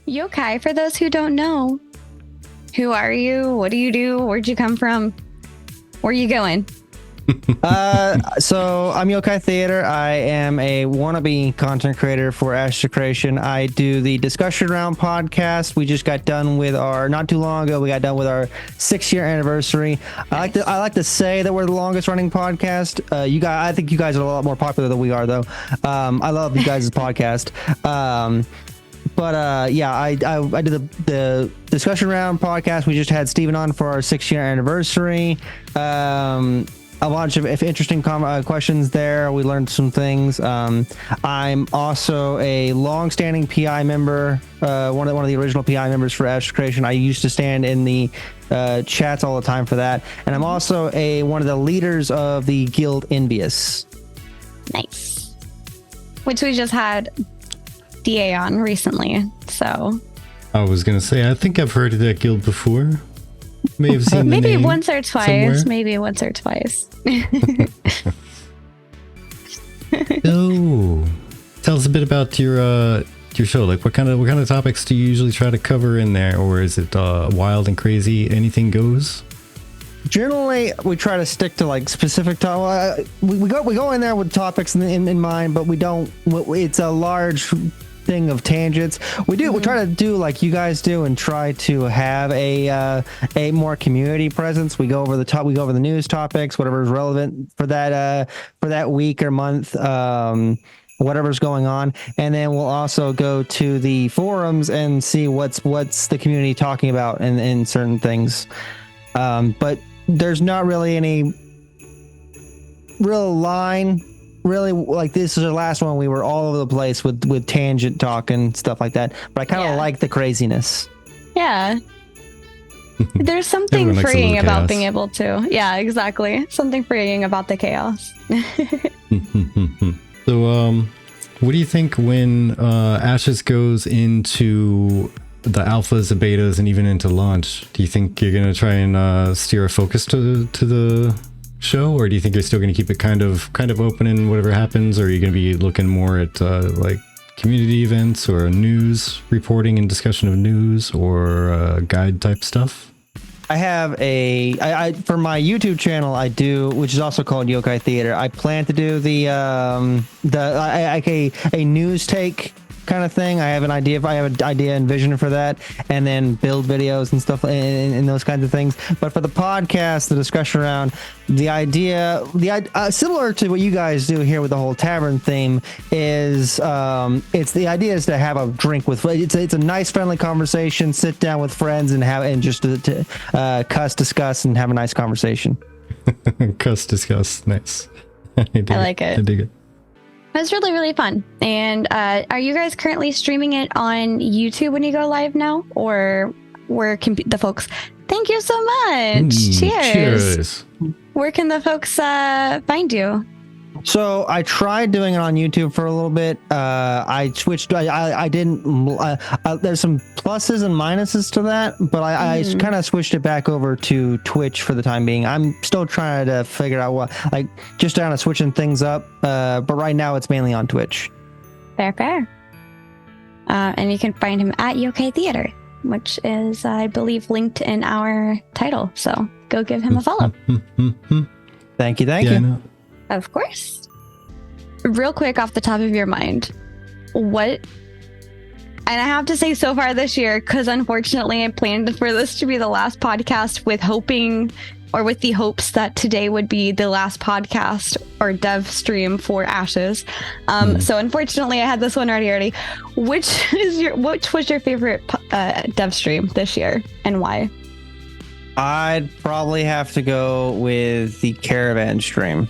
Yokai, for those who don't know, who are you? What do you do? Where'd you come from? Where are you going? So I'm Yokai Theater. I am a wannabe content creator for Ashes Creation. I do the Discussion Round podcast. We just got done with not too long ago, we got done with our 6-year anniversary. Nice. I like to say that we're the longest running podcast. I think you guys are a lot more popular than we are, though. I love you guys' podcast. But yeah, I did the Discussion Round podcast. We just had Steven on for our 6-year anniversary. A bunch of interesting questions there. We learned some things. I'm also a long-standing PI member, one of the original PI members for Ashes Creation. I used to stand in the chats all the time for that, and I'm also one of the leaders of the Guild Envious. Nice. Which we just had DA on recently. So I was gonna say, I think I've heard of that guild before. May have seen maybe the name once or twice. somewhere. Maybe once or twice. Oh, tell us a bit about your show. Like, what kind of topics do you usually try to cover in there, or is it wild and crazy? Anything goes. Generally, we try to stick to like specific topics. We go in there with topics in mind, but we don't. It's a large thing of tangents. We try to do like you guys do and try to have a more community presence. We go over the news topics, whatever is relevant for that week or month, whatever's going on, and then we'll also go to the forums and see what's the community talking about in certain things. But there's not really any real line. Really, like, this is the last one. We were all over the place with tangent talk and stuff like that. But I kind of like the craziness. Yeah. There's something freeing about being able to. Yeah, exactly. Something freeing about the chaos. So, what do you think when Ashes goes into the alphas, the betas, and even into launch? Do you think you're going to try and steer a focus to the show, or do you think you're still going to keep it kind of open in whatever happens, or are you going to be looking more at like community events or news reporting and discussion of news or guide type stuff? I have I for my YouTube channel, I do, which is also called Yokai Theater. I plan to do a news take kind of thing. I have an idea and vision for that, and then build videos and stuff and those kinds of things. But for the podcast, the discussion around the idea similar to what you guys do here with the whole tavern theme is it's the idea is to have a drink with it's a nice friendly conversation, sit down with friends and just to cuss, discuss, and have a nice conversation. Cuss, discuss, nice. I like it. I dig it. It was really, really fun. And are you guys currently streaming it on YouTube when you go live now? Or where can the folks... Thank you so much. Cheers. Where can the folks find you? So I tried doing it on YouTube for a little bit. I switched. I didn't. There's some pluses and minuses to that, but I kind of switched it back over to Twitch for the time being. I'm still trying to figure out just kind of switching things up. But right now it's mainly on Twitch. Fair. And you can find him at Yokai Theater, which is, I believe, linked in our title. So go give him a follow. Thank you. I know. Of course. Real quick, off the top of your mind, and I have to say so far this year, because unfortunately I planned for this to be the last podcast with the hopes that today would be the last podcast or dev stream for Ashes. So unfortunately I had this one already. Which was your favorite dev stream this year and why? I'd probably have to go with the Caravan stream.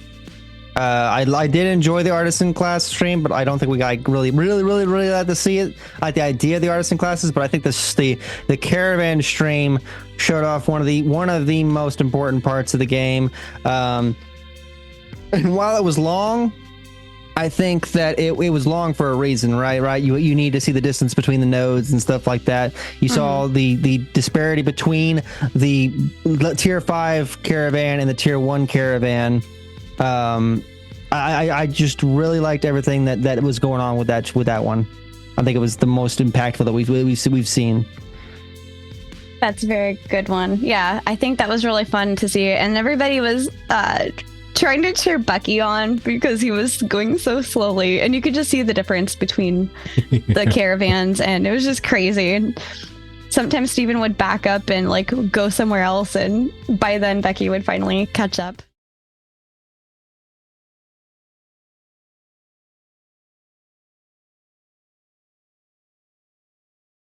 I did enjoy the artisan class stream, but I don't think we got really got to see it. I like the idea of the artisan classes, but I think the Caravan stream showed off one of the most important parts of the game. And while it was long, I think that it was long for a reason, right? You need to see the distance between the nodes and stuff like that. You saw the disparity between the tier 5 caravan and the tier 1 caravan. I just really liked everything that was going on with that one. I think it was the most impactful that we've seen. That's a very good one. Yeah, I think that was really fun to see. And everybody was trying to cheer Bucky on because he was going so slowly. And you could just see the difference between the caravans. And it was just crazy. And sometimes Steven would back up and like go somewhere else. And by then, Becky would finally catch up.